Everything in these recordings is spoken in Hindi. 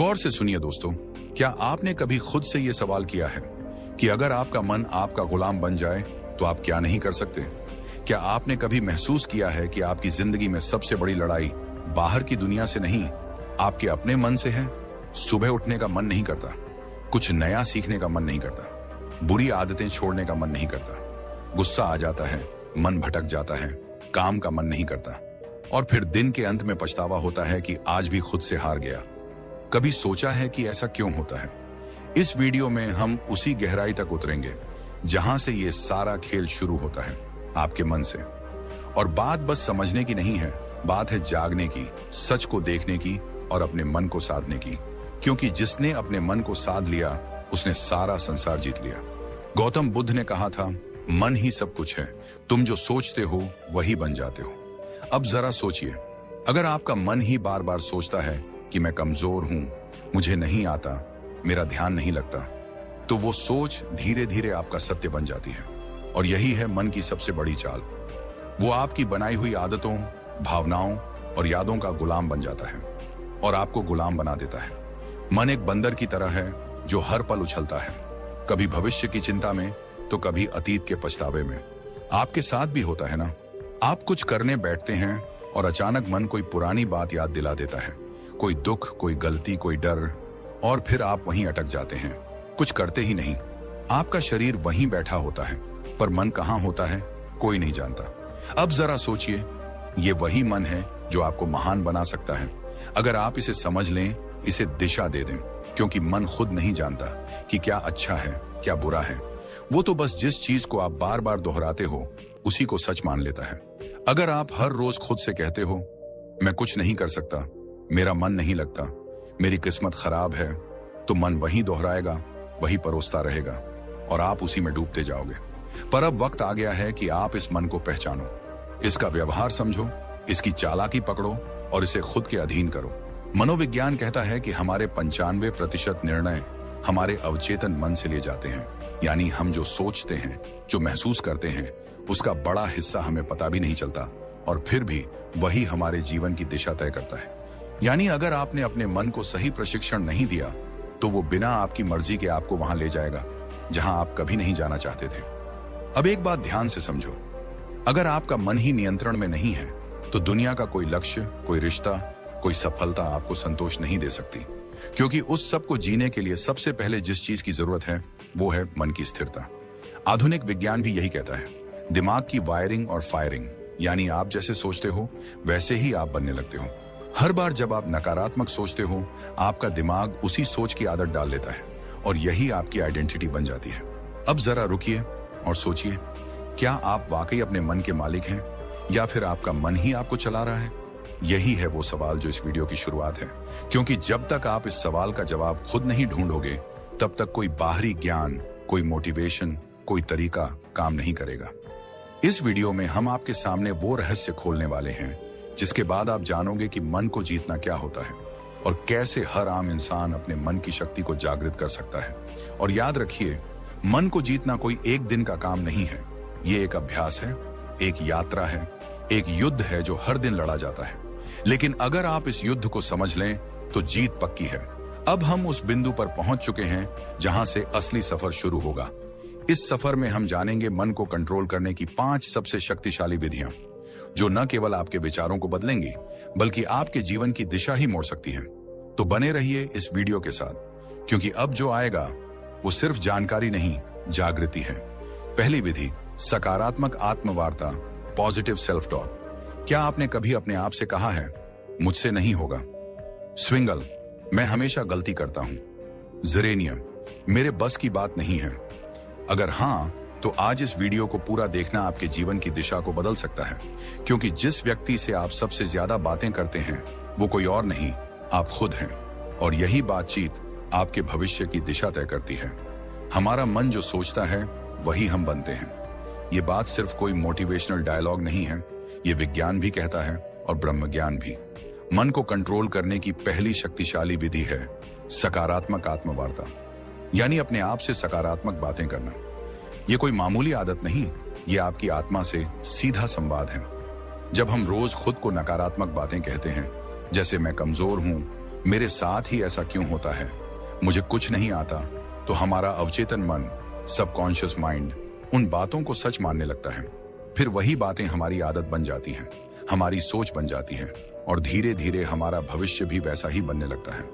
गौर से सुनिए दोस्तों, क्या आपने कभी खुद से यह सवाल किया है कि अगर आपका मन आपका गुलाम बन जाए तो आप क्या नहीं कर सकते? क्या आपने कभी महसूस किया है कि आपकी जिंदगी में सबसे बड़ी लड़ाई बाहर की दुनिया से नहीं, आपके अपने मन से है? सुबह उठने का मन नहीं करता, कुछ नया सीखने का मन नहीं करता, बुरी आदतें छोड़ने का मन नहीं करता, गुस्सा आ जाता है, मन भटक जाता है, काम का मन नहीं करता, और फिर दिन के अंत में पछतावा होता है कि आज भी खुद से हार गया। कभी सोचा है कि ऐसा क्यों होता है? इस वीडियो में हम उसी गहराई तक उतरेंगे जहां से ये सारा खेल शुरू होता है, आपके मन से। और बात बस समझने की नहीं है, बात है जागने की, सच को देखने की और अपने मन को साधने की। क्योंकि जिसने अपने मन को साध लिया उसने सारा संसार जीत लिया। गौतम बुद्ध ने कहा था, मन ही सब कुछ है, तुम जो सोचते हो वही बन जाते हो। अब जरा सोचिए, अगर आपका मन ही बार बार सोचता है कि मैं कमजोर हूं, मुझे नहीं आता, मेरा ध्यान नहीं लगता, तो वो सोच धीरे धीरे आपका सत्य बन जाती है। और यही है मन की सबसे बड़ी चाल। वो आपकी बनाई हुई आदतों, भावनाओं और यादों का गुलाम बन जाता है और आपको गुलाम बना देता है। मन एक बंदर की तरह है जो हर पल उछलता है, कभी भविष्य की चिंता में तो कभी अतीत के पछतावे में। आपके साथ भी होता है ना? आप कुछ करने बैठते हैं और अचानक मन कोई पुरानी बात याद दिला देता है, कोई दुख, कोई गलती, कोई डर, और फिर आप वहीं अटक जाते हैं, कुछ करते ही नहीं। आपका शरीर वहीं बैठा होता है, पर मन कहाँ होता है कोई नहीं जानता। अब जरा सोचिए, ये वही मन है जो आपको महान बना सकता है अगर आप इसे समझ लें, इसे दिशा दे दें। क्योंकि मन खुद नहीं जानता कि क्या अच्छा है, क्या बुरा है। वो तो बस जिस चीज को आप बार बार दोहराते हो उसी को सच मान लेता है। अगर आप हर रोज खुद से कहते हो, मैं कुछ नहीं कर सकता, मेरा मन नहीं लगता, मेरी किस्मत खराब है, तो मन वही दोहराएगा, वही परोसता रहेगा और आप उसी में डूबते जाओगे। पर अब वक्त आ गया है कि आप इस मन को पहचानो, इसका व्यवहार समझो, इसकी चालाकी पकड़ो और इसे खुद के अधीन करो। मनोविज्ञान कहता है कि हमारे 95% निर्णय हमारे अवचेतन मन से लिए जाते हैं। यानी हम जो सोचते हैं, जो महसूस करते हैं, उसका बड़ा हिस्सा हमें पता भी नहीं चलता और फिर भी वही हमारे जीवन की दिशा तय करता है। यानी अगर आपने अपने मन को सही प्रशिक्षण नहीं दिया तो वो बिना आपकी मर्जी के आपको वहां ले जाएगा जहां आप कभी नहीं जाना चाहते थे। अब एक बात ध्यान से समझो, अगर आपका मन ही नियंत्रण में नहीं है तो दुनिया का कोई लक्ष्य, कोई रिश्ता, कोई सफलता आपको संतोष नहीं दे सकती। क्योंकि उस सब को जीने के लिए सबसे पहले जिस चीज की जरूरत है वो है मन की स्थिरता। आधुनिक विज्ञान भी यही कहता है, दिमाग की वायरिंग और फायरिंग, यानी आप जैसे सोचते हो वैसे ही आप बनने लगते हो। हर बार जब आप नकारात्मक सोचते हो, आपका दिमाग उसी सोच की आदत डाल लेता है और यही आपकी आइडेंटिटी बन जाती है। अब जरा रुकिए और सोचिए, क्या आप वाकई अपने मन के मालिक हैं या फिर आपका मन ही आपको चला रहा है? यही है वो सवाल जो इस वीडियो की शुरुआत है। क्योंकि जब तक आप इस सवाल का जवाब खुद नहीं ढूंढोगे, तब तक कोई बाहरी ज्ञान, कोई मोटिवेशन, कोई तरीका काम नहीं करेगा। इस वीडियो में हम आपके सामने वो रहस्य खोलने वाले हैं जिसके बाद आप जानोगे कि मन को जीतना क्या होता है और कैसे हर आम इंसान अपने मन की शक्ति को जागृत कर सकता है। और याद रखिए, मन को जीतना कोई एक दिन का काम नहीं है, ये एक अभ्यास है, एक यात्रा है, एक युद्ध है जो हर दिन लड़ा जाता है। लेकिन अगर आप इस युद्ध को समझ लें तो जीत पक्की है। अब हम उस बिंदु पर पहुंच चुके हैं जहां से असली सफर शुरू होगा। इस सफर में हम जानेंगे मन को कंट्रोल करने की 5 सबसे शक्तिशाली विधियां, जो न केवल आपके विचारों को बदलेंगी बल्कि आपके जीवन की दिशा ही मोड़ सकती हैं। तो बने रहिए इस वीडियो के साथ, क्योंकि अब जो आएगा वो सिर्फ जानकारी नहीं, जागृति है। पहली विधि, सकारात्मक आत्मवार्ता, पॉजिटिव सेल्फ टॉक। क्या आपने कभी अपने आप से कहा है, मुझसे नहीं होगा? स्विंगल, मैं हमेशा गलती करता हूं। जेरेनियम, मेरे बस की बात नहीं है। अगर हां, तो आज इस वीडियो को पूरा देखना आपके जीवन की दिशा को बदल सकता है। क्योंकि जिस व्यक्ति से आप सबसे ज्यादा बातें करते हैं वो कोई और नहीं, आप खुद हैं। और यही बातचीत आपके भविष्य की दिशा तय करती है। हमारा मन जो सोचता है वही हम बनते हैं। ये बात सिर्फ कोई मोटिवेशनल डायलॉग नहीं है, ये विज्ञान भी कहता है और ब्रह्मज्ञान भी। मन को कंट्रोल करने की पहली शक्तिशाली विधि है सकारात्मक आत्मवार्ता, यानी अपने आप से सकारात्मक बातें करना। ये कोई मामूली आदत नहीं, ये आपकी आत्मा से सीधा संवाद है। जब हम रोज खुद को नकारात्मक बातें कहते हैं, जैसे मैं कमजोर हूं, मेरे साथ ही ऐसा क्यों होता है, मुझे कुछ नहीं आता, तो हमारा अवचेतन मन, सबकॉन्शियस माइंड उन बातों को सच मानने लगता है। फिर वही बातें हमारी आदत बन जाती हैं, हमारी सोच बन जाती है और धीरे धीरे हमारा भविष्य भी वैसा ही बनने लगता है।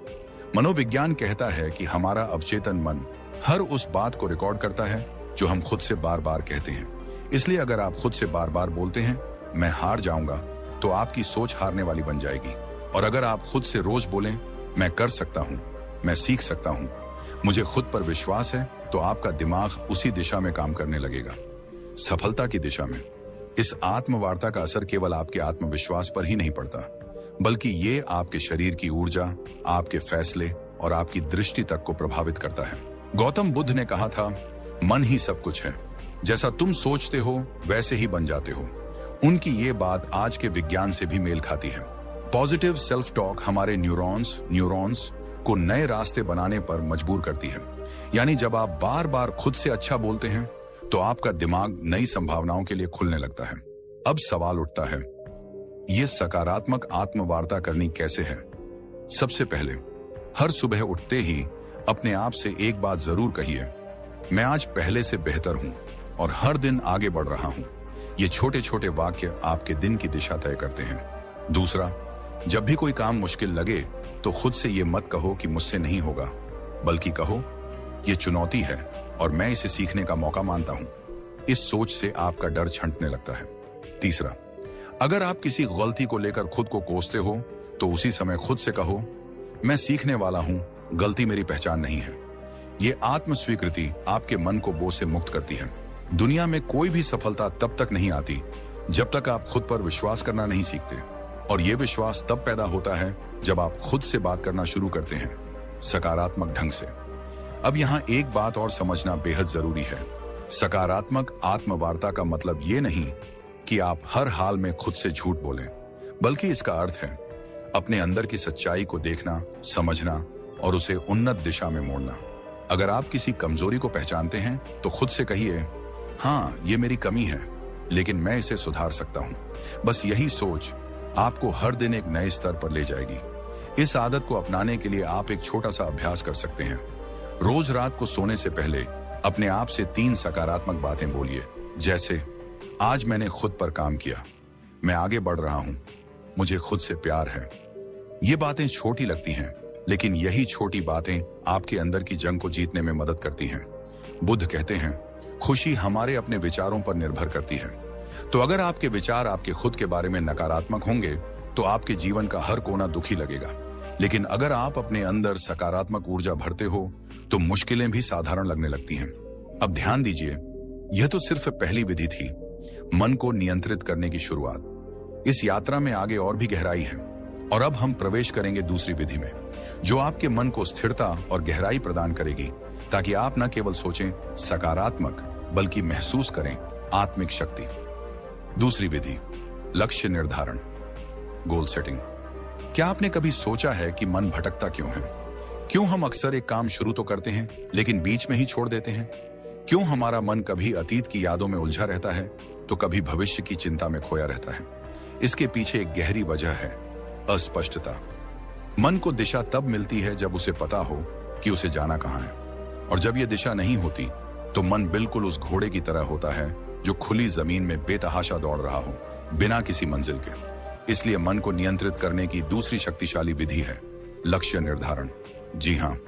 मनोविज्ञान कहता है कि हमारा अवचेतन मन हर उस बात को रिकॉर्ड करता है जो हम खुद से बार बार कहते हैं। इसलिए अगर आप खुद से बार बार बोलते हैं मैं हार जाऊंगा, तो आपकी सोच हारने वाली बन जाएगी। और अगर आप खुद से रोज बोलें मैं कर सकता हूं, मैं सीख सकता हूं, मुझे खुद पर विश्वास है, तो आपका दिमाग उसी दिशा में काम करने लगेगा, सफलता की दिशा में। इस आत्मवार्ता का असर केवल आपके आत्मविश्वास पर ही नहीं पड़ता, बल्कि ये आपके शरीर की ऊर्जा, आपके फैसले और आपकी दृष्टि तक को प्रभावित करता है। गौतम बुद्ध ने कहा था, मन ही सब कुछ है, जैसा तुम सोचते हो वैसे ही बन जाते हो। उनकी ये बात आज के विज्ञान से भी मेल खाती है। पॉजिटिव सेल्फ टॉक हमारे न्यूरॉन्स को नए रास्ते बनाने पर मजबूर करती है। यानी जब आप बार बार खुद से अच्छा बोलते हैं, तो आपका दिमाग नई संभावनाओं के लिए खुलने लगता है। अब सवाल उठता है, ये सकारात्मक आत्मवार्ता करनी कैसे है? सबसे पहले, हर सुबह उठते ही अपने आप से एक बात जरूर कहिए, मैं आज पहले से बेहतर हूं और हर दिन आगे बढ़ रहा हूं। ये छोटे छोटे वाक्य आपके दिन की दिशा तय करते हैं। दूसरा, जब भी कोई काम मुश्किल लगे तो खुद से ये मत कहो कि मुझसे नहीं होगा, बल्कि कहो ये चुनौती है और मैं इसे सीखने का मौका मानता हूं। इस सोच से आपका डर छंटने लगता है। तीसरा, अगर आप किसी गलती को लेकर खुद को कोसते हो, तो उसी समय खुद से कहो मैं सीखने वाला हूं, गलती मेरी पहचान नहीं है। ये आत्म स्वीकृति आपके मन को बोझ से मुक्त करती है। दुनिया में कोई भी सफलता तब तक नहीं आती जब तक आप खुद पर विश्वास करना नहीं सीखते, और ये विश्वास तब पैदा होता है जब आप खुद से बात करना शुरू करते हैं, सकारात्मक ढंग से। अब यहाँ एक बात और समझना बेहद जरूरी है। सकारात्मक आत्मवार्ता का मतलब ये नहीं कि आप हर हाल में खुद से झूठ बोलें, बल्कि इसका अर्थ है अपने अंदर की सच्चाई को देखना, समझना और उसे उन्नत दिशा में मोड़ना। अगर आप किसी कमजोरी को पहचानते हैं, तो खुद से कहिए, हाँ ये मेरी कमी है, लेकिन मैं इसे सुधार सकता हूं। बस यही सोच आपको हर दिन एक नए स्तर पर ले जाएगी। इस आदत को अपनाने के लिए आप एक छोटा सा अभ्यास कर सकते हैं। रोज रात को सोने से पहले अपने आप से 3 सकारात्मक बातें बोलिए, जैसे आज मैंने खुद पर काम किया, मैं आगे बढ़ रहा हूं, मुझे खुद से प्यार है। ये बातें छोटी लगती हैं, लेकिन यही छोटी बातें आपके अंदर की जंग को जीतने में मदद करती हैं। बुद्ध कहते हैं, खुशी हमारे अपने विचारों पर निर्भर करती है। तो अगर आपके विचार आपके खुद के बारे में नकारात्मक होंगे, तो आपके जीवन का हर कोना दुखी लगेगा। लेकिन अगर आप अपने अंदर सकारात्मक ऊर्जा भरते हो, तो मुश्किलें भी साधारण लगने लगती हैं। अब ध्यान दीजिए, यह तो सिर्फ पहली विधि थी, मन को नियंत्रित करने की शुरुआत। इस यात्रा में आगे और भी गहराई है, और अब हम प्रवेश करेंगे दूसरी विधि में, जो आपके मन को स्थिरता और गहराई प्रदान करेगी, ताकि आप न केवल सोचें सकारात्मक, बल्कि महसूस करें आत्मिक शक्ति। दूसरी विधि, लक्ष्य निर्धारण, गोल सेटिंग। क्या आपने कभी सोचा है कि मन भटकता क्यों है? क्यों हम अक्सर एक काम शुरू तो करते हैं, लेकिन बीच में ही छोड़ देते हैं? क्यों हमारा मन कभी अतीत की यादों में उलझा रहता है, तो कभी भविष्य की चिंता में खोया रहता है? इसके पीछे एक गहरी वजह है, अस्पष्टता। मन को दिशा तब मिलती है जब उसे पता हो कि उसे जाना कहाँ है, और जब यह दिशा नहीं होती, तो मन बिल्कुल उस घोड़े की तरह होता है जो खुली जमीन में बेतहाशा दौड़ रहा हो, बिना किसी मंजिल के। इसलिए मन को नियंत्रित करने की दूसरी शक्तिशाली विधि है लक्ष्य निर्धारण। जी हाँ,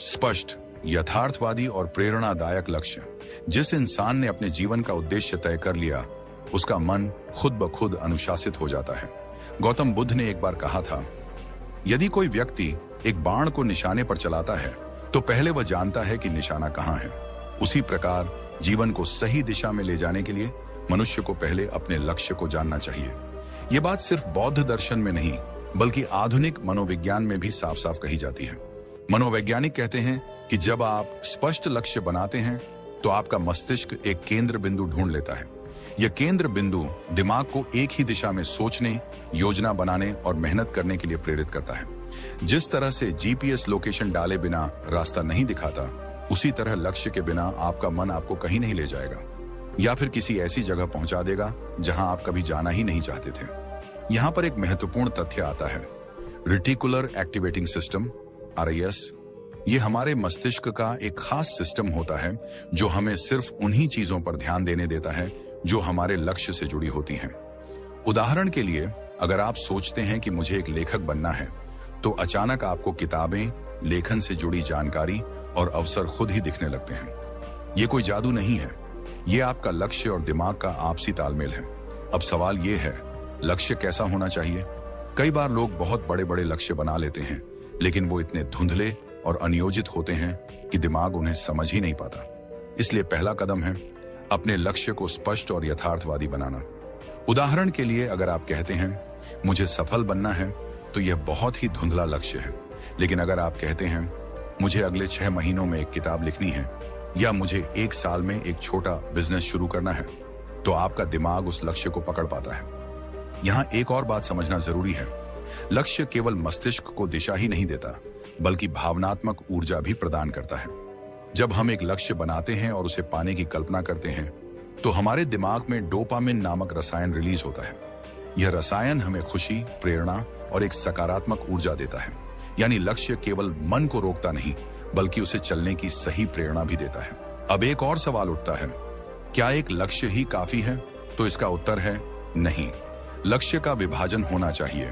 स्पष्ट, यथार्थवादी और प्रेरणादायक लक्ष्य। जिस इंसान ने अपने जीवन का उद्देश्य तय कर लिया, उसका मन खुद ब खुद अनुशासित हो जाता है। गौतम बुद्ध ने एक बार कहा था, यदि कोई व्यक्ति एक बाण को निशाने पर चलाता है, तो पहले वह जानता है कि निशाना कहाँ है। उसी प्रकार जीवन को सही दिशा में ले जाने के लिए मनुष्य को पहले अपने लक्ष्य को जानना चाहिए। ये बात सिर्फ बौद्ध दर्शन में नहीं, बल्कि आधुनिक मनोविज्ञान में भी साफ साफ कही जाती है। मनोवैज्ञानिक कहते हैं कि जब आप स्पष्ट लक्ष्य बनाते हैं, तो आपका मस्तिष्क एक केंद्र बिंदु ढूंढ लेता है। यह केंद्र बिंदु दिमाग को एक ही दिशा में सोचने, योजना बनाने और मेहनत करने के लिए प्रेरित करता है। जिस तरह से जीपीएस लोकेशन डाले बिना रास्ता नहीं दिखाता, उसी तरह लक्ष्य के बिना आपका मन आपको कहीं नहीं ले जाएगा, या फिर किसी ऐसी जगह पहुंचा देगा जहां आप कभी जाना ही नहीं चाहते थे। यहां पर एक महत्वपूर्ण तथ्य आता है, रेटिकुलर एक्टिवेटिंग सिस्टम RAS, ये हमारे मस्तिष्क का एक खास सिस्टम होता है जो हमें सिर्फ उन्हीं चीजों पर ध्यान देने देता है जो हमारे लक्ष्य से जुड़ी होती हैं। उदाहरण के लिए, अगर आप सोचते हैं कि मुझे एक लेखक बनना है, तो अचानक आपको किताबें, लेखन से जुड़ी जानकारी और अवसर खुद ही दिखने लगते हैं। ये कोई जादू नहीं है, ये आपका लक्ष्य और दिमाग का आपसी तालमेल है। अब सवाल ये है, लक्ष्य कैसा होना चाहिए? कई बार लोग बहुत बड़े बड़े लक्ष्य बना लेते हैं, लेकिन वो इतने धुंधले और अनियोजित होते हैं कि दिमाग उन्हें समझ ही नहीं पाता। इसलिए पहला कदम है अपने लक्ष्य को स्पष्ट और यथार्थवादी बनाना। उदाहरण के लिए, अगर आप कहते हैं मुझे सफल बनना है, तो यह बहुत ही धुंधला लक्ष्य है। लेकिन अगर आप कहते हैं मुझे अगले 6 महीनों में एक किताब लिखनी है, या मुझे 1 साल में एक छोटा बिजनेस शुरू करना है, तो आपका दिमाग उस लक्ष्य को पकड़ पाता है। यहाँ एक और बात समझना जरूरी है, लक्ष्य केवल मस्तिष्क को दिशा ही नहीं देता, बल्कि भावनात्मक ऊर्जा भी प्रदान करता है। जब हम एक लक्ष्य बनाते हैं और उसे पाने की कल्पना करते हैं, तो हमारे दिमाग में डोपामिन नामक रसायन रिलीज होता है। यह रसायन हमें खुशी, प्रेरणा और एक सकारात्मक ऊर्जा देता है। यानी लक्ष्य केवल मन को रोकता नहीं, बल्कि उसे चलने की सही प्रेरणा भी देता है। अब एक और सवाल उठता है, क्या एक लक्ष्य ही काफी है? तो इसका उत्तर है नहीं। लक्ष्य का विभाजन होना चाहिए,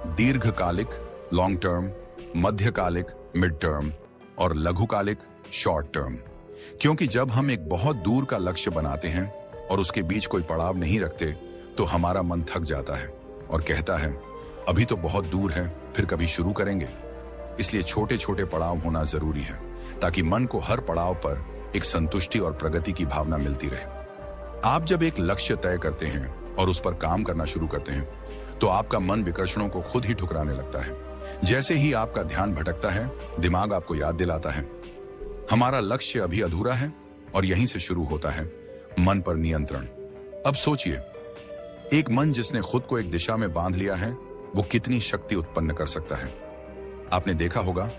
दीर्घकालिक लॉन्ग टर्म, मध्यकालिक मिड टर्म और लघुकालिक शॉर्ट टर्म। क्योंकि जब हम एक बहुत दूर का लक्ष्य बनाते हैं और उसके बीच कोई पड़ाव नहीं रखते, तो हमारा मन थक जाता है और कहता है अभी तो बहुत दूर है, फिर कभी शुरू करेंगे। इसलिए छोटे छोटे पड़ाव होना जरूरी है, ताकि मन को हर पड़ाव पर एक संतुष्टि और प्रगति की भावना मिलती रहे। आप जब एक लक्ष्य तय करते हैं और उस पर काम करना शुरू करते हैं, तो आपका मन विकर्षणों को खुद ही ठुकराने लगता है। जैसे ही आपका ध्यान भटकता है, दिमाग आपको याद दिलाता है हमारा लक्ष्य अभी अधूरा है, और यहीं से शुरू होता है मन पर नियंत्रण। अब सोचिए, एक मन जिसने खुद को एक दिशा में बांध लिया है, वो कितनी शक्ति उत्पन्न कर सकता है। आपने देखा होगा,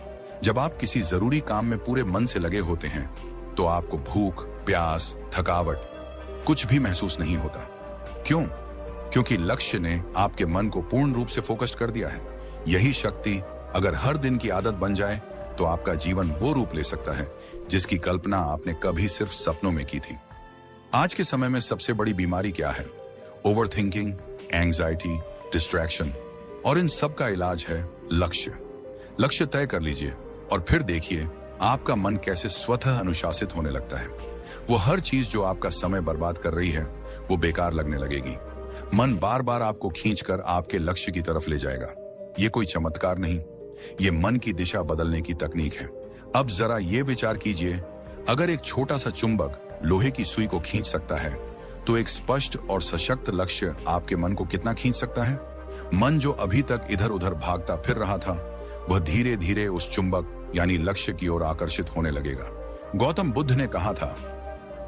जब आप किसी जरूरी काम में पूरे मन से लगे होते हैं, तो आपको भूख, प्यास, थकावट कुछ भी महसूस नहीं होता। क्यों? क्योंकि लक्ष्य ने आपके मन को पूर्ण रूप से फोकस्ड कर दिया है। यही शक्ति अगर हर दिन की आदत बन जाए, तो आपका जीवन वो रूप ले सकता है जिसकी कल्पना आपने कभी सिर्फ सपनों में की थी। आज के समय में सबसे बड़ी बीमारी क्या है? ओवर थिंकिंग, एंजाइटी, डिस्ट्रैक्शन, और इन सब का इलाज है लक्ष्य। लक्ष्य तय कर लीजिए और फिर देखिए आपका मन कैसे स्वतः अनुशासित होने लगता है। वो हर चीज जो आपका समय बर्बाद कर रही है, वो बेकार लगने लगेगी। मन बार बार आपको खींचकर आपके लक्ष्य की तरफ ले जाएगा। ये कोई चमत्कार नहीं, ये मन की दिशा बदलने की तकनीक है। अब जरा ये विचार कीजिए, अगर एक छोटा सा चुंबक लोहे की सुई को खींच सकता है, तो एक स्पष्ट और सशक्त लक्ष्य आपके मन को कितना खींच सकता है? मन जो अभी तक इधर उधर भागता फिर रहा था, वह धीरे धीरे उस चुंबक यानी लक्ष्य की ओर आकर्षित होने लगेगा। गौतम बुद्ध ने कहा था,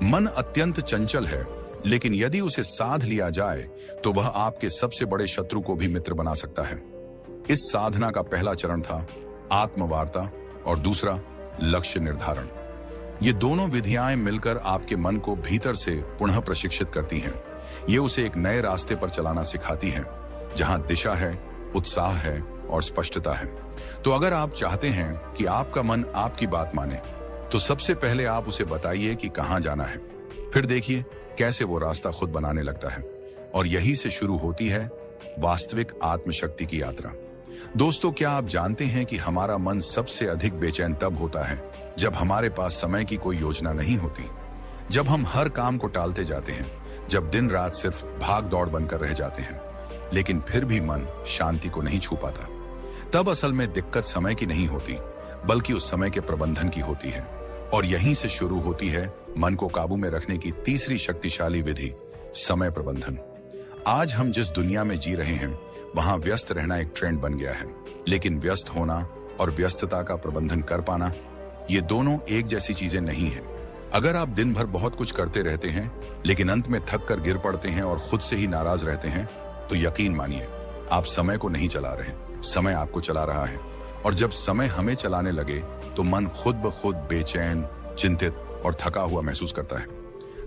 मन अत्यंत चंचल है, लेकिन यदि उसे साध लिया जाए, तो वह आपके सबसे बड़े शत्रु को भी मित्र बना सकता है। इस साधना का पहला चरण था आत्मवार्ता और दूसरा लक्ष्य निर्धारण। ये दोनों विधियां मिलकर आपके मन को भीतर से पुनः प्रशिक्षित करती हैं। ये उसे एक नए रास्ते पर चलाना सिखाती हैं, जहां दिशा है, उत्साह है और स्पष्टता है। तो अगर आप चाहते हैं कि आपका मन आपकी बात माने, तो सबसे पहले आप उसे बताइए कि कहां जाना है। फिर देखिए कैसे वो रास्ता खुद बनाने लगता है। और यही से शुरू होती है वास्तविक आत्मशक्ति की यात्रा। दोस्तों, क्या आप जानते हैं कि हमारा मन सबसे अधिक बेचैन तब होता है जब हमारे पास समय की कोई योजना नहीं होती, जब हम हर काम को टालते जाते हैं, जब दिन रात सिर्फ भाग दौड़ बनकर रह जाते हैं, लेकिन फिर भी मन शांति को नहीं छू पाता। तब असल में दिक्कत समय की नहीं होती, बल्कि उस समय के प्रबंधन की होती है। और यहीं से शुरू होती है मन को काबू में रखने की तीसरी शक्तिशाली विधि, समय प्रबंधन। आज हम जिस दुनिया में जी रहे हैं, वहां व्यस्त रहना एक ट्रेंड बन गया है। लेकिन व्यस्त होना और व्यस्तता का प्रबंधन कर पाना, ये दोनों एक जैसी चीजें नहीं है। अगर आप दिन भर बहुत कुछ करते रहते हैं, लेकिन अंत में थक कर गिर पड़ते हैं और खुद से ही नाराज रहते हैं, तो यकीन मानिए आप समय को नहीं चला रहे, समय आपको चला रहा है। और जब समय हमें चलाने लगे, तो मन खुद ब खुद बेचैन, चिंतित और थका हुआ महसूस करता है।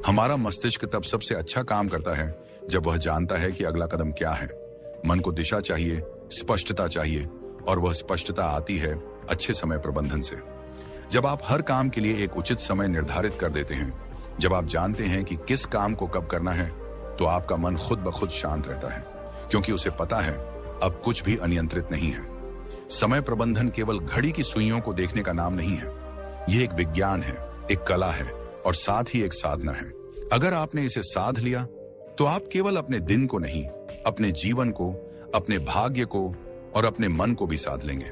हमारा मस्तिष्क तब सबसे अच्छा काम करता है जब वह जानता है कि अगला कदम क्या है। मन को दिशा चाहिए, स्पष्टता चाहिए और वह स्पष्टता आती है अच्छे समय प्रबंधन से। जब आप हर काम के लिए एक उचित समय निर्धारित कर देते हैं, जब आप जानते हैं कि किस काम को कब करना है, तो आपका मन खुद ब खुद शांत रहता है, क्योंकि उसे पता है अब कुछ भी अनियंत्रित नहीं है। समय प्रबंधन केवल घड़ी की सुइयों को देखने का नाम नहीं है। यह एक विज्ञान है, एक कला है और साथ ही एक साधना है। अगर आपने इसे साध लिया तो आप केवल अपने दिन को नहीं, अपने जीवन को, अपने भाग्य को और अपने मन को भी साध लेंगे।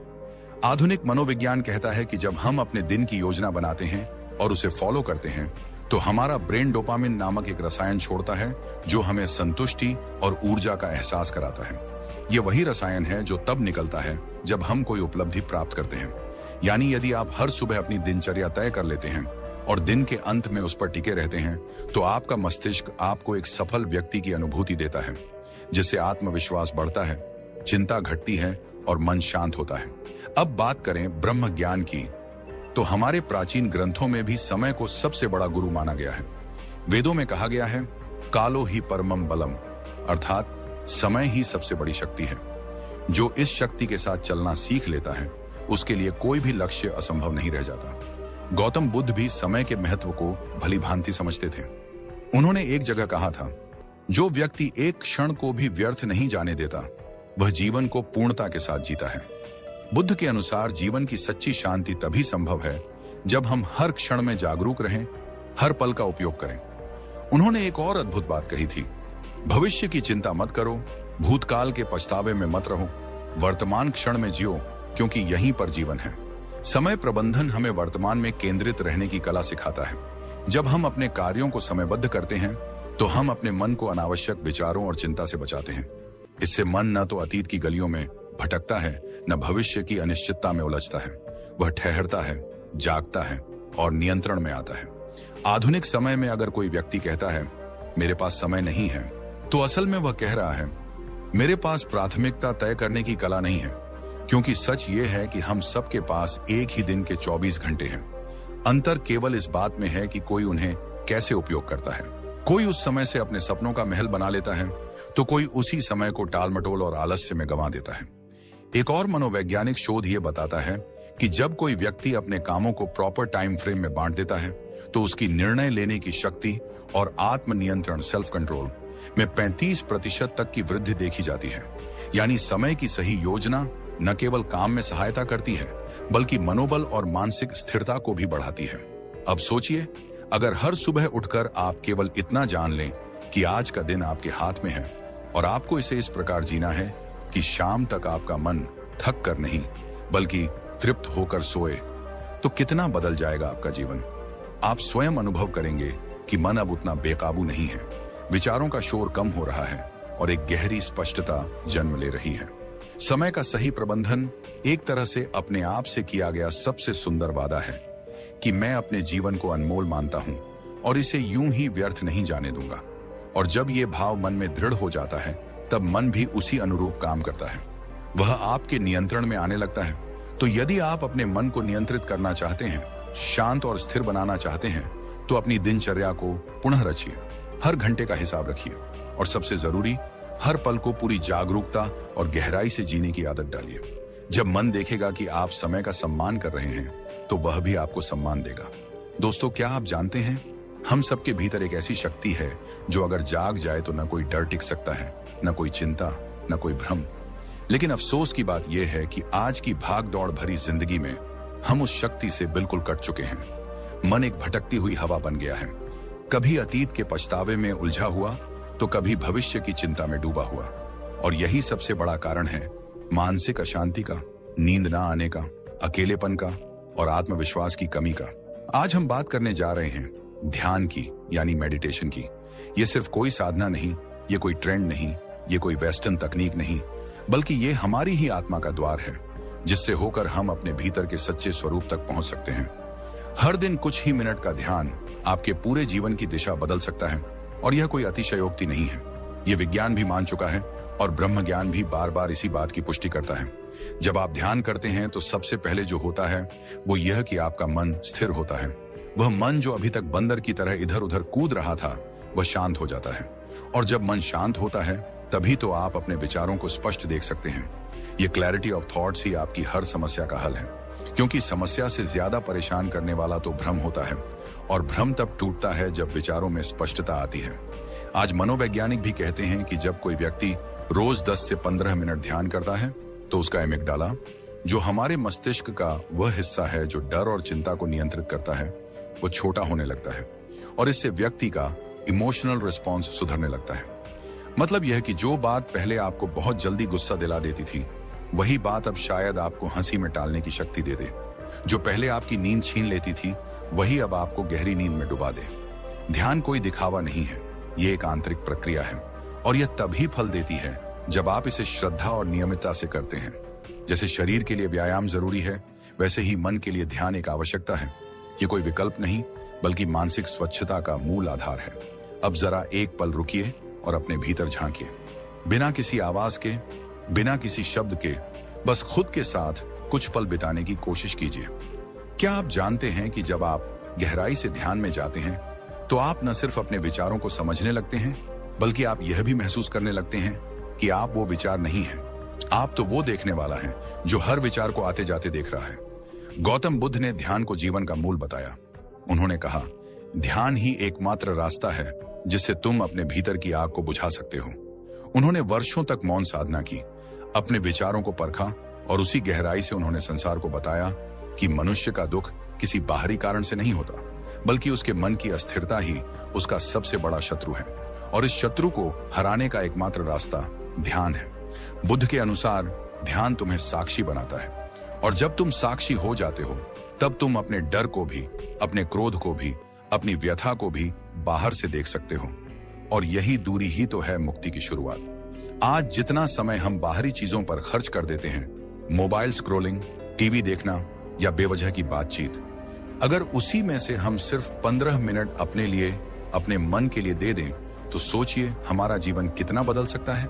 आधुनिक मनोविज्ञान कहता है कि जब हम अपने दिन की योजना बनाते हैं और उसे फॉलो करते हैं, तो हमारा ब्रेन डोपामिन नामक एक रसायन छोड़ता है जो हमें संतुष्टि और ऊर्जा का एहसास कराता है। यह वही रसायन है जो तब निकलता है जब हम कोई उपलब्धि प्राप्त करते हैं। यानी यदि आप हर सुबह अपनी दिनचर्या तय कर लेते हैं और दिन के अंत में उस पर टिके रहते हैं, तो आपका मस्तिष्क आपको एक सफल व्यक्ति की अनुभूति देता है, जिससे आत्मविश्वास बढ़ता है, चिंता घटती है और मन शांत होता है। अब बात करें ब्रह्म ज्ञान की, तो हमारे प्राचीन ग्रंथों में भी समय को सबसे बड़ा गुरु माना गया है। वेदों में कहा गया है, कालो ही परमम बलम, अर्थात समय ही सबसे बड़ी शक्ति है। जो इस शक्ति के साथ चलना सीख लेता है, उसके लिए कोई भी लक्ष्य असंभव नहीं रह जाता। गौतम बुद्ध भी समय के महत्व को भली भांति समझते थे। उन्होंने एक जगह कहा था, जो व्यक्ति एक क्षण को भी व्यर्थ नहीं जाने देता, वह जीवन को पूर्णता के साथ जीता है। बुद्ध के अनुसार जीवन की सच्ची शांति तभी संभव है जब हम हर क्षण में जागरूक रहें, हर पल का उपयोग करें। उन्होंने एक और अद्भुत बात कही थी, भविष्य की चिंता मत करो, भूतकाल के पछतावे में मत रहो, वर्तमान क्षण में जियो, क्योंकि यहीं पर जीवन है। समय प्रबंधन हमें वर्तमान में केंद्रित रहने की कला सिखाता है। जब हम अपने कार्यों को समयबद्ध करते हैं, तो हम अपने मन को अनावश्यक विचारों और चिंता से बचाते हैं। इससे मन न तो अतीत की गलियों में भटकता है, न भविष्य की अनिश्चितता में उलझता है। वह ठहरता है, जागता है और नियंत्रण में आता है। आधुनिक समय में अगर कोई व्यक्ति कहता है, मेरे पास समय नहीं है, तो असल में वह कह रहा है, मेरे पास प्राथमिकता तय करने की कला नहीं है। क्योंकि सच ये है कि हम सबके पास एक ही दिन के 24 घंटे हैं। अंतर केवल इस बात में है कि कोई उन्हें कैसे उपयोग करता है। कोई उस समय से अपने सपनों का महल बना लेता है, तो कोई उसी समय को टालमटोल और आलस्य में गंवा देता है। एक और मनोवैज्ञानिक शोध ये बताता है कि जब कोई व्यक्ति अपने कामों को प्रॉपर टाइम फ्रेम में बांट देता है, तो उसकी निर्णय लेने की शक्ति और आत्मनियंत्रण सेल्फ कंट्रोल में 35% तक की वृद्धि देखी जाती है। यानी समय की सही योजना न केवल काम में सहायता करती है, बल्कि मनोबल और मानसिक स्थिरता को भी बढ़ाती है। अब सोचिए, अगर हर सुबह उठकर आप केवल इतना जान लें कि आज का दिन आपके हाथ में है और आपको इसे इस प्रकार जीना है कि शाम तक आपका मन थक कर नहीं, बल्कि तृप्त होकर सोए, तो कितना बदल जाएगा आपका जीवन। आप स्वयं अनुभव करेंगे कि मन अब उतना बेकाबू नहीं है, विचारों का शोर कम हो रहा है और एक गहरी स्पष्टता जन्म ले रही है। समय का सही प्रबंधन एक तरह से अपने आप से किया गया सबसे सुंदर वादा है कि मैं अपने जीवन को अनमोल मानता हूं और इसे यूं ही व्यर्थ नहीं जाने दूंगा। और जब ये भाव मन में दृढ़ हो जाता है, तब मन भी उसी अनुरूप काम करता है, वह आपके नियंत्रण में आने लगता है। तो यदि आप अपने मन को नियंत्रित करना चाहते हैं, शांत और स्थिर बनाना चाहते हैं, तो अपनी दिनचर्या को पुनः रचिए, हर घंटे का हिसाब रखिए और सबसे जरूरी, हर पल को पूरी जागरूकता और गहराई से जीने की आदत डालिए। जब मन देखेगा कि आप समय का सम्मान कर रहे हैं, तो वह भी आपको सम्मान देगा। दोस्तों, क्या आप जानते हैं, हम सबके भीतर एक ऐसी शक्ति है जो अगर जाग जाए तो न कोई डर टिक सकता है, न कोई चिंता, न कोई भ्रम। लेकिन अफसोस की बात यह है कि आज की भाग दौड़ भरी जिंदगी में हम उस शक्ति से बिल्कुल कट चुके हैं। मन एक भटकती हुई हवा बन गया है, कभी अतीत के पछतावे में उलझा हुआ, तो कभी भविष्य की चिंता में डूबा हुआ। और यही सबसे बड़ा कारण है मानसिक अशांति का, नींद ना आने का, अकेलेपन का और आत्मविश्वास की कमी का। आज हम बात करने जा रहे हैं ध्यान की, यानी मेडिटेशन की। ये सिर्फ कोई साधना नहीं, ये कोई ट्रेंड नहीं, ये कोई वेस्टर्न तकनीक नहीं, बल्कि ये हमारी ही आत्मा का द्वार है, जिससे होकर हम अपने भीतर के सच्चे स्वरूप तक पहुंच सकते हैं। हर दिन कुछ ही मिनट का ध्यान आपके पूरे जीवन की दिशा बदल सकता है। और यह कोई अतिशयोक्ति नहीं है, यह विज्ञान भी मान चुका है और ब्रह्म ज्ञान भी बार बार इसी बात की पुष्टि करता है। जब आप ध्यान करते हैं, तो सबसे पहले जो होता है वो यह कि आपका मन स्थिर होता है। वह मन जो अभी तक बंदर की तरह इधर उधर कूद रहा था, वह शांत हो जाता है। और जब मन शांत होता है, तभी तो आप अपने विचारों को स्पष्ट देख सकते हैं। ये क्लैरिटी ऑफ थॉट्स ही आपकी हर समस्या का हल है, क्योंकि समस्या से ज्यादा परेशान करने वाला तो भ्रम होता है, और भ्रम तब टूटता है जब विचारों में स्पष्टता आती है। आज मनोवैज्ञानिक भी कहते हैं कि जब कोई व्यक्ति रोज 10 से 15 मिनट ध्यान करता है तो उसका एमिग्डाला, जो हमारे मस्तिष्क का वह हिस्सा है जो डर और चिंता को नियंत्रित करता है, वो छोटा होने लगता है, और इससे व्यक्ति का इमोशनल रिस्पॉन्स सुधरने लगता है। मतलब यह कि जो बात पहले आपको बहुत जल्दी गुस्सा दिला देती थी, वही बात अब शायद आपको हंसी में टालने की शक्ति दे दे। जो पहले आपकी नींद छीन लेती थी, वही अब आपको गहरी नींद में डुबा दे। ध्यान कोई दिखावा नहीं है, ये एक आंतरिक प्रक्रिया है, और यह तभी फल देती है जब आप इसे श्रद्धा और नियमितता से करते हैं। जैसे शरीर के लिए व्यायाम जरूरी है, वैसे ही मन के लिए ध्यान एक आवश्यकता है। ये कोई विकल्प नहीं, बल्कि मानसिक स्वच्छता का मूल आधार है। अब जरा एक पल रुकिए और अपने भीतर झांकिए, बिना किसी आवाज के, बिना किसी शब्द के, बस खुद के साथ कुछ पल बिताने की कोशिश कीजिए। क्या आप जानते हैं कि जब आप गहराई से ध्यान में जाते हैं तो आप न सिर्फ अपने विचारों को समझने लगते हैं, बल्कि आप यह भी महसूस करने लगते हैं कि आप वो विचार नहीं हैं। आप तो वो देखने वाला है जो हर विचार को आते जाते देख रहा है। गौतम बुद्ध ने ध्यान को जीवन का मूल बताया। उन्होंने कहा, ध्यान ही एकमात्र रास्ता है जिससे तुम अपने भीतर की आग को बुझा सकते हो। उन्होंने वर्षों तक मौन साधना की, अपने विचारों को परखा, और उसी गहराई से उन्होंने संसार को बताया कि मनुष्य का दुख किसी बाहरी कारण से नहीं होता, बल्कि उसके मन की अस्थिरता ही उसका सबसे बड़ा शत्रु है, और इस शत्रु को हराने का एकमात्र रास्ता ध्यान है। बुद्ध के अनुसार ध्यान तुम्हें साक्षी बनाता है, और जब तुम साक्षी हो जाते हो, तब तुम अपने डर को भी, अपने क्रोध को भी, अपनी व्यथा को भी बाहर से देख सकते हो। और यही दूरी ही तो है मुक्ति की शुरुआत। आज जितना समय हम बाहरी चीजों पर खर्च कर देते हैं, मोबाइल स्क्रोलिंग, टीवी देखना या बेवजह की बातचीत, अगर उसी में से हम सिर्फ 15 मिनट अपने लिए, अपने मन के लिए दे दें, तो सोचिए हमारा जीवन कितना बदल सकता है।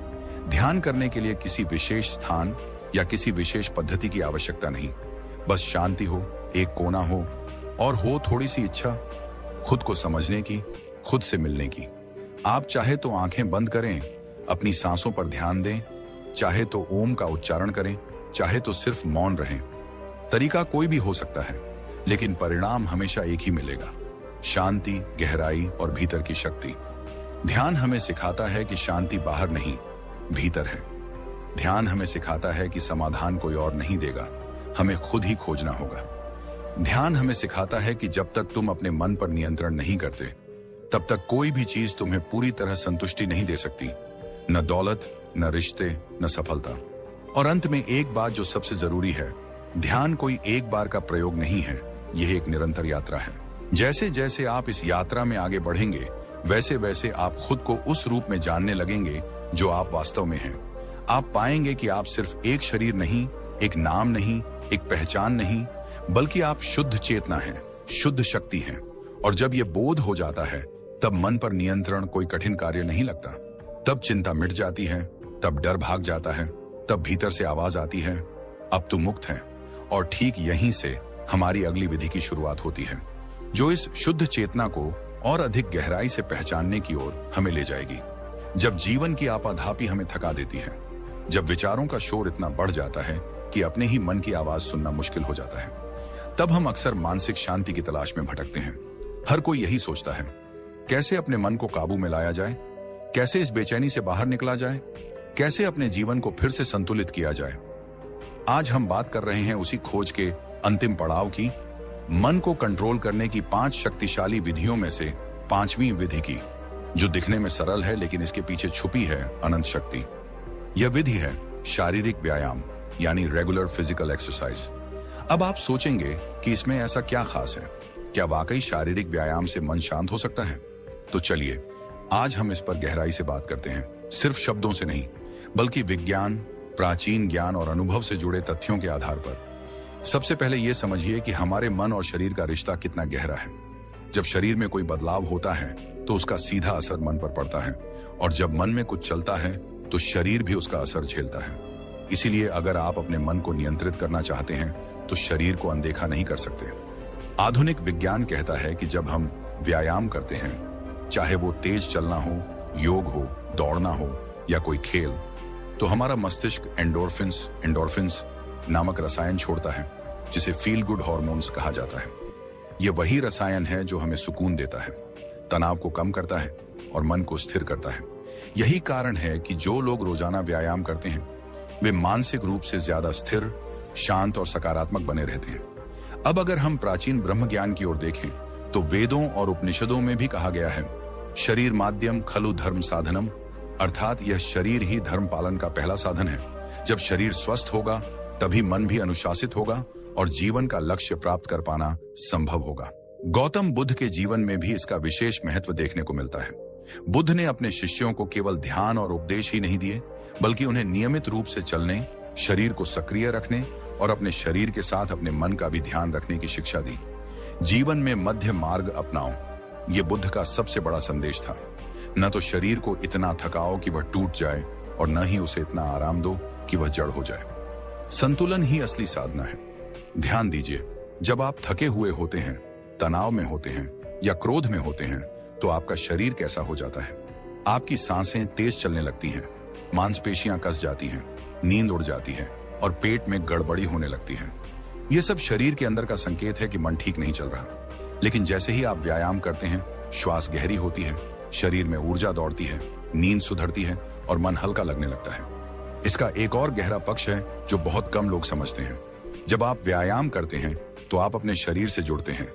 ध्यान करने के लिए किसी विशेष स्थान या किसी विशेष पद्धति की आवश्यकता नहीं, बस शांति हो, एक कोना हो, और हो थोड़ी सी इच्छा खुद को समझने की, खुद से मिलने की। आप चाहे तो आंखें बंद करें, अपनी सांसों पर ध्यान दें, चाहे तो ओम का उच्चारण करें, चाहे तो सिर्फ मौन रहें। तरीका कोई भी हो सकता है, लेकिन परिणाम हमेशा एक ही मिलेगा, शांति, गहराई और भीतर की शक्ति। ध्यान हमें सिखाता है कि शांति बाहर नहीं, भीतर है। ध्यान हमें सिखाता है कि समाधान कोई और नहीं देगा, हमें खुद ही खोजना होगा। ध्यान हमें सिखाता है कि जब तक तुम अपने मन पर नियंत्रण नहीं करते, तब तक कोई भी चीज तुम्हें पूरी तरह संतुष्टि नहीं दे सकती, न दौलत, न रिश्ते, न सफलता। और अंत में एक बात जो सबसे जरूरी है, ध्यान कोई एक बार का प्रयोग नहीं है, यह एक निरंतर यात्रा है। जैसे जैसे आप इस यात्रा में आगे बढ़ेंगे, वैसे वैसे आप खुद को उस रूप में जानने लगेंगे जो आप वास्तव में हैं। आप पाएंगे कि आप सिर्फ एक शरीर नहीं, एक नाम नहीं, एक पहचान नहीं, बल्कि आप शुद्ध चेतना हैं, शुद्ध शक्ति हैं। और जब यह बोध हो जाता है, तब मन पर नियंत्रण कोई कठिन कार्य नहीं लगता। तब चिंता मिट जाती है, तब डर भाग जाता है, तब भीतर से आवाज आती है, अब तुम मुक्त हैं। और ठीक यहीं से हमारी अगली विधि की शुरुआत होती है, जो इस शुद्ध चेतना को और अधिक गहराई से पहचानने की ओर हमें ले जाएगी। जब जीवन की आपाधापी हमें थका देती है, जब विचारों का शोर इतना बढ़ जाता है कि अपने ही मन की आवाज सुनना मुश्किल हो जाता है, तब हम अक्सर मानसिक शांति की तलाश में भटकते हैं। हर कोई यही सोचता है, कैसे अपने मन को काबू में लाया जाए, कैसे इस बेचैनी से बाहर निकला जाए, कैसे अपने जीवन को फिर से संतुलित किया जाए। आज हम बात कर रहे हैं उसी खोज के अंतिम पड़ाव की, मन को कंट्रोल करने की 5 शक्तिशाली विधियों में से 5वीं विधि की, जो दिखने में सरल है लेकिन इसके पीछे छुपी है अनंत शक्ति। यह विधि है शारीरिक व्यायाम, यानी रेगुलर फिजिकल एक्सरसाइज। अब आप सोचेंगे कि इसमें ऐसा क्या खास है, क्या वाकई शारीरिक व्यायाम से मन शांत हो सकता है? तो चलिए आज हम इस पर गहराई से बात करते हैं, सिर्फ शब्दों से नहीं, बल्कि विज्ञान, प्राचीन ज्ञान और अनुभव से जुड़े तथ्यों के आधार पर। सबसे पहले यह समझिए कि हमारे मन और शरीर का रिश्ता कितना गहरा है। जब शरीर में कोई बदलाव होता है तो उसका सीधा असर मन पर पड़ता है, और जब मन में कुछ चलता है तो शरीर भी उसका असर झेलता है। इसीलिए अगर आप अपने मन को नियंत्रित करना चाहते हैं तो शरीर को अनदेखा नहीं कर सकते। आधुनिक विज्ञान कहता है कि जब हम व्यायाम करते हैं, चाहे वो तेज चलना हो, योग हो, दौड़ना हो या कोई खेल, तो हमारा मस्तिष्क एंडोर्फिन्स नामक रसायन छोड़ता है, जिसे फील गुड हार्मोन्स कहा जाता है। यह वही रसायन है जो हमें सुकून देता है, तनाव को कम करता है और मन को स्थिर करता है। यही कारण है कि जो लोग रोजाना व्यायाम करते हैं वे मानसिक रूप से ज्यादा स्थिर, शांत और सकारात्मक बने रहते हैं। अब अगर हम प्राचीन ब्रह्म ज्ञान की ओर देखें तो वेदों और उपनिषदों में भी कहा गया है, शरीर माध्यम खलु धर्म साधनम, अर्थात यह शरीर ही धर्म पालन का पहला साधन है। जब शरीर स्वस्थ होगा तभी मन भी अनुशासित होगा और जीवन का लक्ष्य प्राप्त कर पाना संभव होगा। गौतम बुद्ध के जीवन में भी इसका विशेष महत्व देखने को मिलता है। बुद्ध ने अपने शिष्यों को केवल ध्यान और उपदेश ही नहीं दिए, बल्कि उन्हें नियमित रूप से चलने, शरीर को सक्रिय रखने और अपने शरीर के साथ अपने मन का भी ध्यान रखने की शिक्षा दी। जीवन में मध्य मार्ग अपनाओ, ये बुद्ध का सबसे बड़ा संदेश था। न तो शरीर को इतना थकाओ कि वह टूट जाए और न ही उसे इतना आराम दो कि वह जड़ हो जाए। संतुलन ही असली साधना है। ध्यान दीजिए, जब आप थके हुए होते हैं, तनाव में होते हैं या क्रोध में होते हैं तो आपका शरीर कैसा हो जाता है? आपकी सांसें तेज चलने लगती हैं, मांसपेशियां कस जाती हैं, नींद उड़ जाती है और पेट में गड़बड़ी होने लगती है। यह सब शरीर के अंदर का संकेत है कि मन ठीक नहीं चल रहा। लेकिन जैसे ही आप व्यायाम करते हैं, श्वास गहरी होती है, शरीर में ऊर्जा दौड़ती है, नींद सुधरती है और मन हल्का लगने लगता है। इसका एक और गहरा पक्ष है जो बहुत कम लोग समझते हैं। जब आप व्यायाम करते हैं तो आप अपने शरीर से जुड़ते हैं।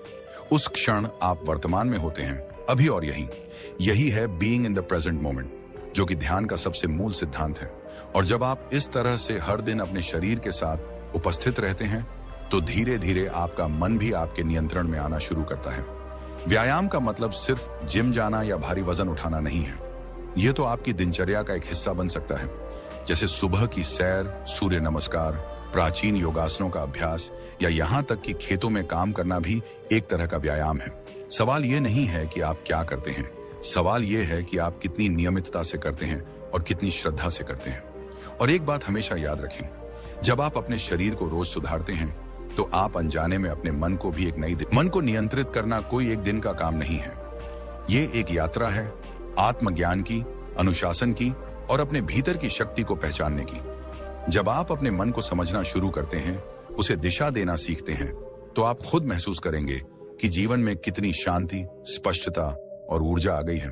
उस क्षण आप वर्तमान में होते हैं, अभी और यही है being in the present moment, जो कि ध्यान का सबसे मूल सिद्धांत है। और जब आप इस तरह से हर दिन अपने शरीर के साथ उपस्थित रहते हैं तो धीरे धीरे आपका मन भी आपके नियंत्रण में आना शुरू करता है। व्यायाम का मतलब सिर्फ जिम जाना या भारी वजन उठाना नहीं है। यह तो आपकी दिनचर्या का एक हिस्सा बन सकता है, जैसे सुबह की सैर, सूर्य नमस्कार, प्राचीन योगासनों का अभ्यास या यहाँ तक कि खेतों में काम करना भी एक तरह का व्यायाम है। सवाल ये नहीं है कि आप क्या करते हैं, सवाल ये है कि आप कितनी नियमितता से करते हैं और कितनी श्रद्धा से करते हैं। और एक बात हमेशा याद रखें, जब आप अपने शरीर को रोज सुधारते हैं तो आप अनजाने में अपने मन को भी एक मन को नियंत्रित करना कोई एक दिन का काम नहीं है। ये एक यात्रा है, आत्मज्ञान की, अनुशासन की और अपने भीतर की शक्ति को पहचानने की। जब आप अपने मन को समझना शुरू करते हैं, उसे दिशा देना सीखते हैं, तो आप खुद महसूस करेंगे कि जीवन में कितनी शांति, स्पष्टता और ऊर्जा आ गई है।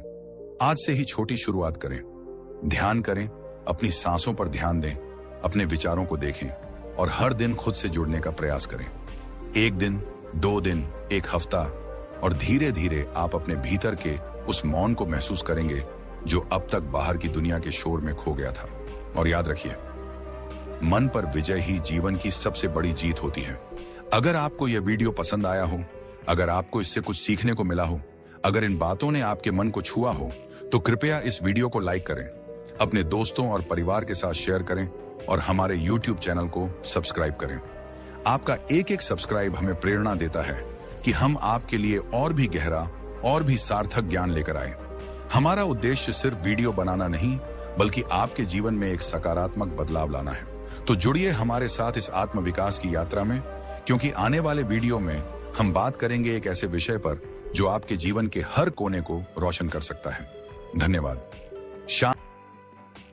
आज से ही छोटी शुरुआत करें, ध्यान करें, अपनी सांसों पर ध्यान दें, अपने विचारों को देखें और हर दिन खुद से जुड़ने का प्रयास करें। एक दिन, 2 दिन, 1 हफ्ता और धीरे धीरे आप अपने भीतर के उस मौन को महसूस करेंगे जो अब तक बाहर की दुनिया के शोर में खो गया था। और याद रखिए, मन पर विजय ही जीवन की सबसे बड़ी जीत होती है। अगर आपको यह वीडियो पसंद आया हो, अगर आपको इससे कुछ सीखने को मिला हो, अगर इन बातों ने आपके मन को छुआ हो, तो कृपया इस वीडियो को लाइक करें, अपने दोस्तों और परिवार के साथ शेयर करें और हमारे YouTube चैनल को सब्सक्राइब करें। आपका एक सब्सक्राइब हमें प्रेरणा देता है कि हम आपके लिए और भी गहरा और भी सार्थक ज्ञान लेकर आए। हमारा उद्देश्य सिर्फ वीडियो बनाना नहीं, बल्कि आपके जीवन में एक सकारात्मक बदलाव लाना है। तो जुड़िए हमारे साथ इस आत्म विकास की यात्रा में, क्योंकि आने वाले वीडियो में हम बात करेंगे एक ऐसे विषय पर जो आपके जीवन के हर कोने को रोशन कर सकता है। धन्यवाद।